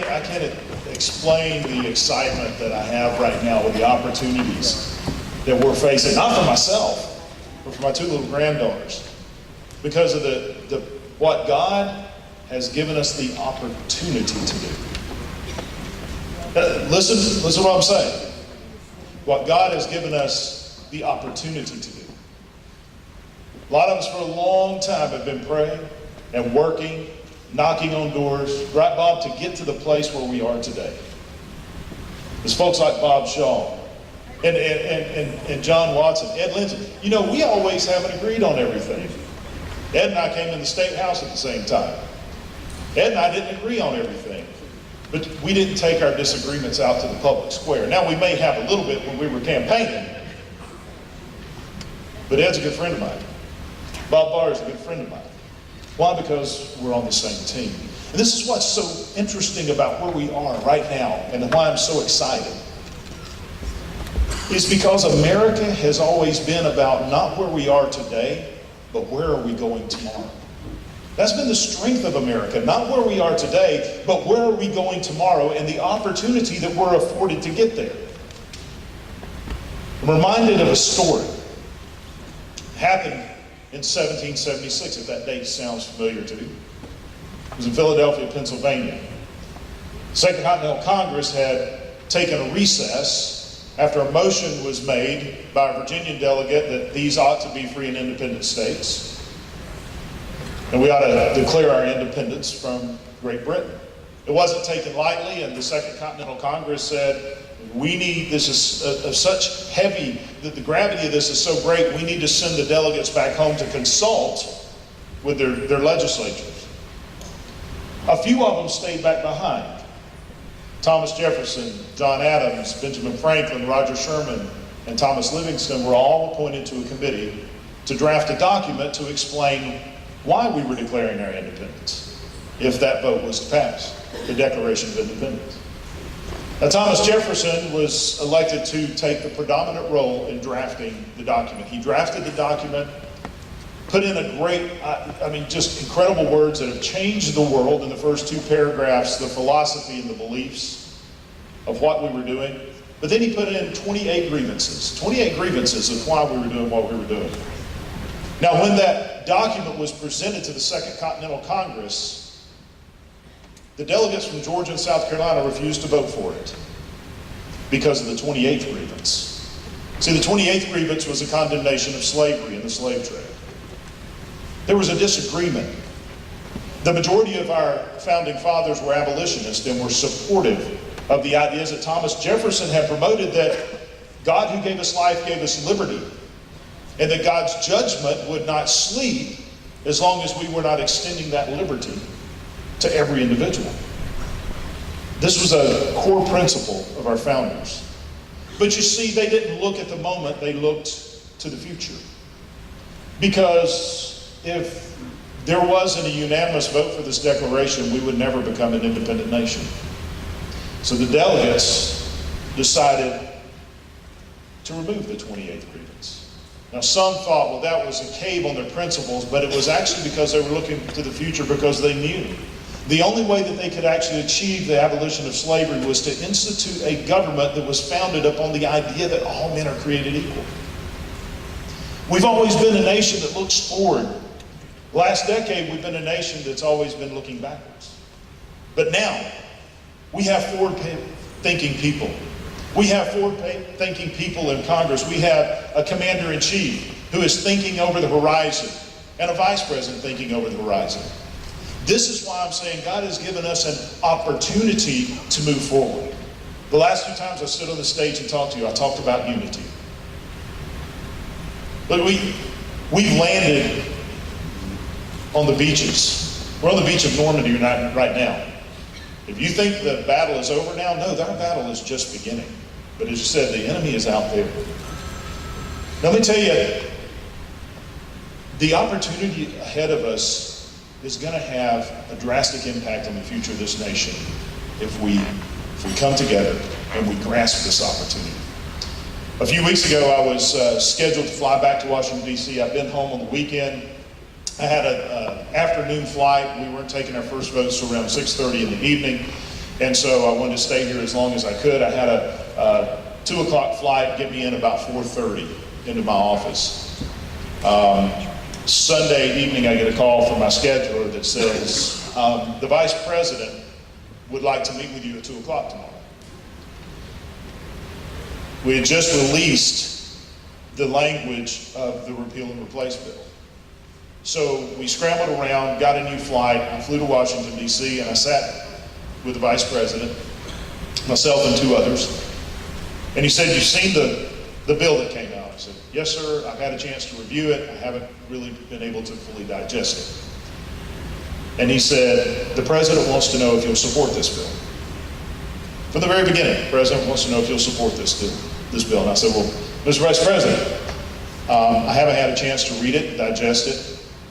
can't explain the excitement that I have right now with the opportunities that we're facing, not for myself, but for my two little granddaughters, because of what God has given us the opportunity to do. Listen to what I'm saying. What God has given us the opportunity to do. A lot of us for a long time have been praying and working, knocking on doors, right, Bob, to get to the place where we are today. There's folks like Bob Shaw and John Watson, Ed Lindsay. You know, we always haven't agreed on everything. Ed and I came in the State House at the same time. Ed and I didn't agree on everything, but we didn't take our disagreements out to the public square. Now, we may have a little bit when we were campaigning, but Ed's a good friend of mine. Bob Barr is a good friend of mine. Why? Because we're on the same team. And this is what's so interesting about where we are right now and why I'm so excited. Is because America has always been about not where we are today, but where are we going tomorrow? That's been the strength of America, not where we are today, but where are we going tomorrow and the opportunity that we're afforded to get there. I'm reminded of a story. It happened in 1776, if that date sounds familiar to you. It was in Philadelphia, Pennsylvania. The Second Continental Congress had taken a recess after a motion was made by a Virginian delegate that these ought to be free and independent states. And we ought to declare our independence from Great Britain. It wasn't taken lightly, and the Second Continental Congress said, this is such heavy, that the gravity of this is so great, we need to send the delegates back home to consult with their legislatures. A few of them stayed back behind. Thomas Jefferson, John Adams, Benjamin Franklin, Roger Sherman, and Thomas Livingston were all appointed to a committee to draft a document to explain why we were declaring our independence, if that vote was to pass, the Declaration of Independence. Now, Thomas Jefferson was elected to take the predominant role in drafting the document. He drafted the document, put in a great, just incredible words that have changed the world in the first two paragraphs, the philosophy and the beliefs of what we were doing. But then he put in 28 grievances of why we were doing what we were doing. Now, when that document was presented to the Second Continental Congress, the delegates from Georgia and South Carolina refused to vote for it because of the 28th grievance. See, the 28th grievance was a condemnation of slavery and the slave trade. There was a disagreement. The majority of our founding fathers were abolitionists and were supportive of the ideas that Thomas Jefferson had promoted, that God who gave us life gave us liberty, and that God's judgment would not sleep as long as we were not extending that liberty to every individual. This was a core principle of our founders. But you see, they didn't look at the moment, they looked to the future. Because if there wasn't a unanimous vote for this declaration, we would never become an independent nation. So the delegates decided to remove the 28th grievance. Now, some thought, well, that was a cave on their principles, but it was actually because they were looking to the future, because they knew the only way that they could actually achieve the abolition of slavery was to institute a government that was founded upon the idea that all men are created equal. We've always been a nation that looks forward. Last decade, we've been a nation that's always been looking backwards. But now, we have forward-thinking people. We have forward-thinking people in Congress. We have a commander-in-chief who is thinking over the horizon, and a vice president thinking over the horizon. This is why I'm saying God has given us an opportunity to move forward. The last few times I stood on the stage and talked to you, I talked about unity. But we've landed on the beaches. We're on the beach of Normandy right now. If you think the battle is over now, no, our battle is just beginning. But as you said, the enemy is out there. Now, let me tell you, the opportunity ahead of us is going to have a drastic impact on the future of this nation if we come together and we grasp this opportunity. A few weeks ago, I was scheduled to fly back to Washington, D.C. I've been home on the weekend. I had an afternoon flight. We weren't taking our first votes till around 6:30 in the evening. And so I wanted to stay here as long as I could. I had a 2 o'clock flight, get me in about 4:30 into my office. Sunday evening, I get a call from my scheduler that says, the Vice President would like to meet with you at 2 o'clock tomorrow. We had just released the language of the repeal and replace bill. So we scrambled around, got a new flight, I flew to Washington, D.C., and I sat with the Vice President, myself and 2 others. And he said, "You've seen the bill that came out?" I said, "Yes, sir. I've had a chance to review it. I haven't really been able to fully digest it." And he said, "The President wants to know if you'll support this bill." From the very beginning, the President wants to know if you'll support this bill. And I said, "Well, Mr. Vice President, I haven't had a chance to read it, digest it,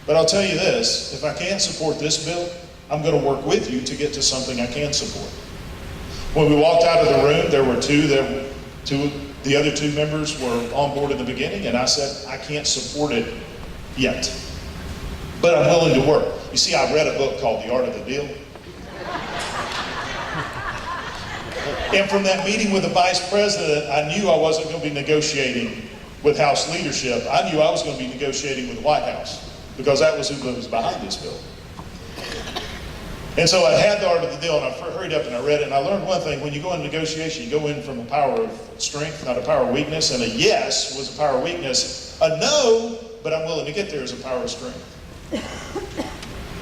but I'll tell you this, if I can't support this bill, I'm going to work with you to get to something I can support." When we walked out of the room, there were the other 2 members were on board in the beginning, and I said, "I can't support it yet, but I'm willing to work." You see, I read a book called The Art of the Deal. And from that meeting with the Vice President, I knew I wasn't going to be negotiating with House leadership. I knew I was going to be negotiating with the White House, because that was who was behind this bill. And so I had The Art of the Deal, and I hurried up and I read it, and I learned one thing. When you go into negotiation, you go in from a power of strength, not a power of weakness, and a yes was a power of weakness. A no, but I'm willing to get there, is a power of strength.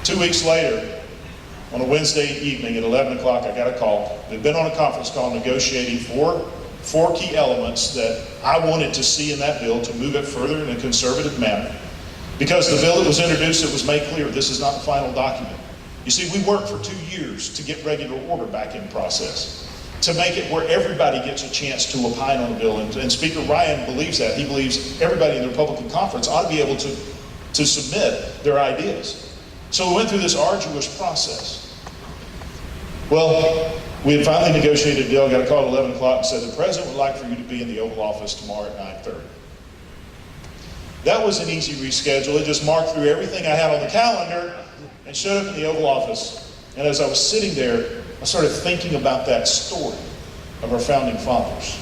2 weeks later, on a Wednesday evening at 11 o'clock, I got a call. We'd been on a conference call negotiating four key elements that I wanted to see in that bill to move it further in a conservative manner. Because the bill that was introduced, it was made clear this is not the final document. You see, we worked for 2 years to get regular order back in process, to make it where everybody gets a chance to opine on the bill. And Speaker Ryan believes that. He believes everybody in the Republican conference ought to be able to submit their ideas. So we went through this arduous process. Well, we had finally negotiated a deal. I got a call at 11 o'clock and said, "The President would like for you to be in the Oval Office tomorrow at 9:30. That was an easy reschedule. It just marked through everything I had on the calendar and showed up in the Oval Office. And as I was sitting there, I started thinking about that story of our founding fathers.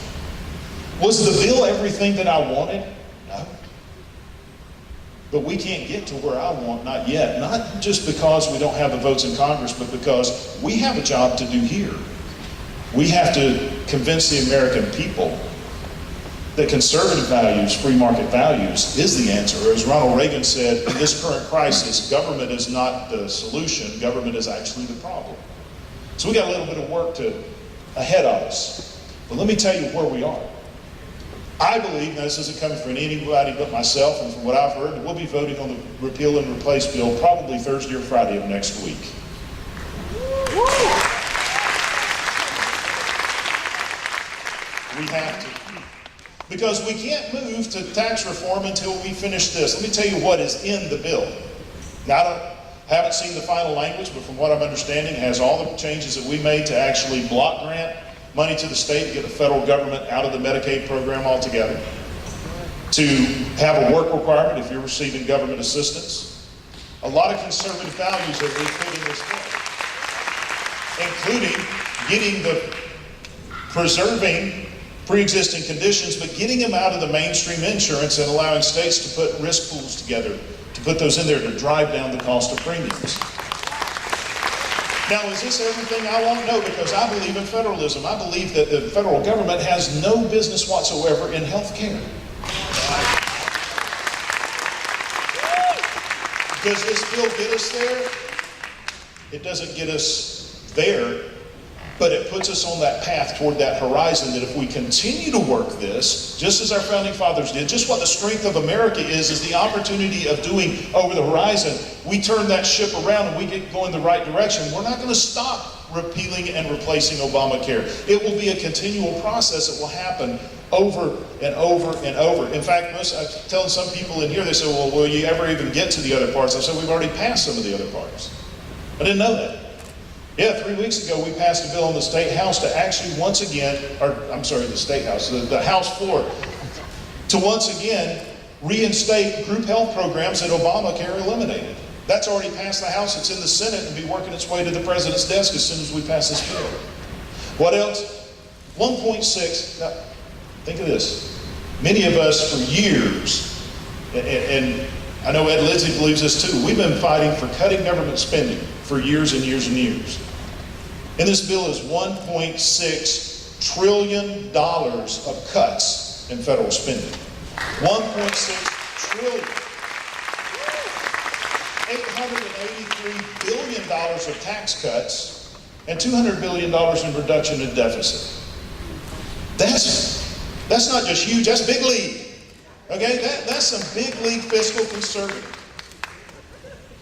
Was the bill everything that I wanted? No. But we can't get to where I want, not yet. Not just because we don't have the votes in Congress, but because we have a job to do here. We have to convince the American people that conservative values, free market values, is the answer. Or as Ronald Reagan said, in this current crisis, government is not the solution, government is actually the problem. So we got a little bit of work ahead of us. But let me tell you where we are. I believe, now this isn't coming from anybody but myself, and from what I've heard, we'll be voting on the repeal and replace bill probably Thursday or Friday of next week. We have to. Because we can't move to tax reform until we finish this. Let me tell you what is in the bill. Now, I haven't seen the final language, but from what I'm understanding, it has all the changes that we made to actually block grant money to the state to get the federal government out of the Medicaid program altogether, to have a work requirement if you're receiving government assistance. A lot of conservative values that we put in this bill, including getting preserving pre-existing conditions, but getting them out of the mainstream insurance and allowing states to put risk pools together, to put those in there to drive down the cost of premiums. Now, is this everything I want? No, because I believe in federalism. I believe that the federal government has no business whatsoever in health care. Does this bill get us there? It doesn't get us there, but it puts us on that path toward that horizon that if we continue to work this, just as our founding fathers did, just what the strength of America is the opportunity of doing over the horizon. We turn that ship around and we get going the right direction. We're not going to stop repealing and replacing Obamacare. It will be a continual process that will happen over and over and over. In fact, I'm telling some people in here, they say, well, will you ever even get to the other parts? I said, we've already passed some of the other parts. I didn't know that. Yeah, 3 weeks ago we passed a bill in the State House to actually once again, the State House, the House floor, to once again reinstate group health programs that Obamacare eliminated. That's already passed the House, it's in the Senate, and will be working its way to the President's desk as soon as we pass this bill. What else? 1.6, now think of this. Many of us for years, and I know Ed Lidsley believes this too, we've been fighting for cutting government spending for years and years and years. And this bill is $1.6 trillion of cuts in federal spending. $1.6 trillion. $883 billion of tax cuts and $200 billion in reduction in deficit. That's not just huge, that's big league. Okay, that's some big league fiscal conservative.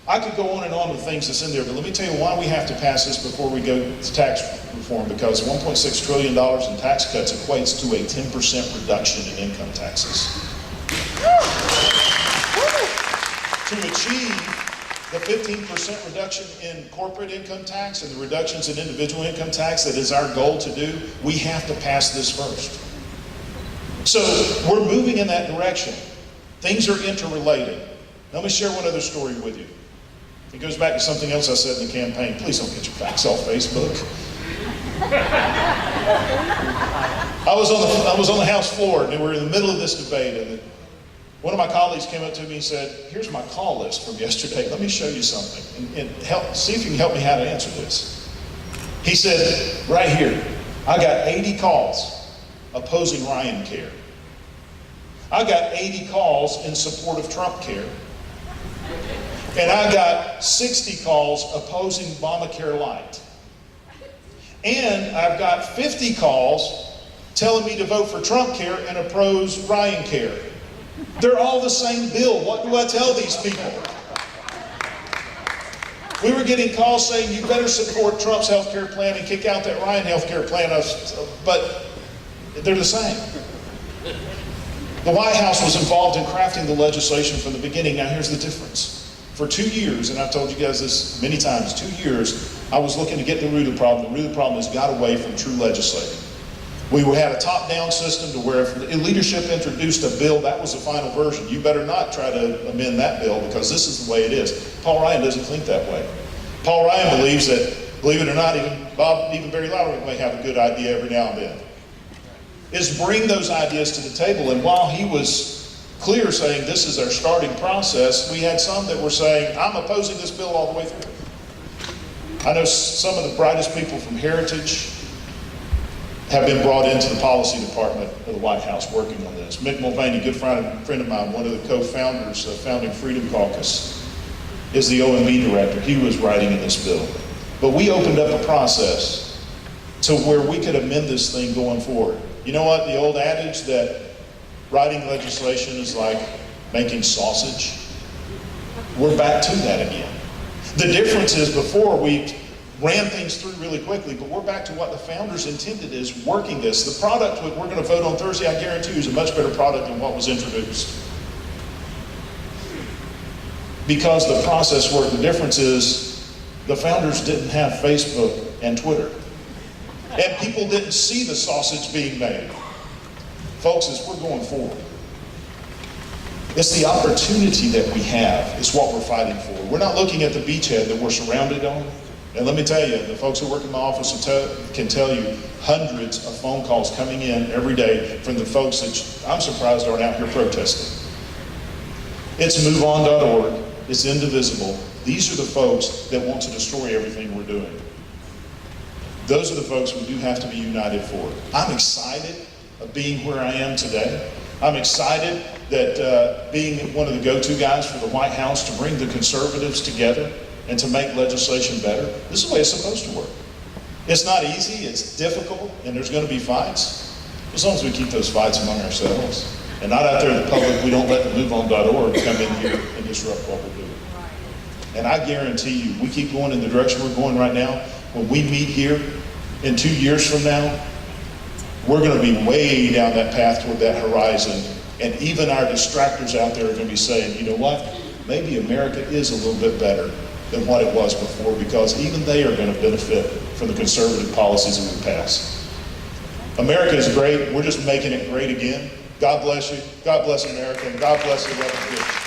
I could go on and on with things that's in there, but let me tell you why we have to pass this before we go to tax reform, because $1.6 trillion in tax cuts equates to a 10% reduction in income taxes. To achieve the 15% reduction in corporate income tax and the reductions in individual income tax that is our goal to do, we have to pass this first. So we're moving in that direction. Things are interrelated. Let me share one other story with you. It goes back to something else I said in the campaign. Please don't get your facts off Facebook. I was on the House floor, and we were in the middle of this debate, and one of my colleagues came up to me and said, "Here's my call list from yesterday. Let me show you something, and see if you can help me how to answer this." He said, "Right here, I got 80 calls opposing Ryan Care. I got 80 calls in support of Trump Care. And I got 60 calls opposing Obamacare Light. And I've got 50 calls telling me to vote for Trump Care and oppose Ryan Care. They're all the same bill. What do I tell these people?" We were getting calls saying, "You better support Trump's health care plan and kick out that Ryan health care plan." But they're the same. The White House was involved in crafting the legislation from the beginning. Now here's the difference. For 2 years, and I've told you guys this many times, 2 years, I was looking to get the root of the problem. The root of the problem has got away from true legislating. We had a top-down system to where if leadership introduced a bill, that was the final version. You better not try to amend that bill because this is the way it is. Paul Ryan doesn't think that way. Paul Ryan believes that, believe it or not, even Barry Loudermilk may have a good idea every now and then, is bring those ideas to the table. And while he was clear saying this is our starting process, we had some that were saying, "I'm opposing this bill all the way through." I know some of the brightest people from Heritage have been brought into the policy department of the White House working on this. Mick Mulvaney, good friend of mine, one of the co-founders of Founding Freedom Caucus, is the OMB director. He was writing in this bill. But we opened up a process to where we could amend this thing going forward. You know what? The old adage that writing legislation is like making sausage, we're back to that again. The difference is before we ran things through really quickly, but we're back to what the founders intended is working this. The product we're going to vote on Thursday, I guarantee you, is a much better product than what was introduced. Because the process worked. The difference is the founders didn't have Facebook and Twitter. And people didn't see the sausage being made. Folks, as we're going forward, it's the opportunity that we have is what we're fighting for. We're not looking at the beachhead that we're surrounded on. And let me tell you, the folks who work in my office can tell you hundreds of phone calls coming in every day from the folks that I'm surprised aren't out here protesting. It's moveon.org. It's indivisible. These are the folks that want to destroy everything we're doing. Those are the folks we do have to be united for. I'm excited of being where I am today. I'm excited that being one of the go-to guys for the White House to bring the conservatives together and to make legislation better. This is the way it's supposed to work. It's not easy, it's difficult, and there's going to be fights. As long as we keep those fights among ourselves and not out there in the public, we don't let the moveon.org come in here and disrupt what we're doing. And I guarantee you, we keep going in the direction we're going right now, when we meet here in 2 years from now, we're going to be way down that path toward that horizon. And even our distractors out there are going to be saying, you know what, maybe America is a little bit better than what it was before, because even they are going to benefit from the conservative policies that we pass. America is great. We're just making it great again. God bless you. God bless America. And God bless the 11th District.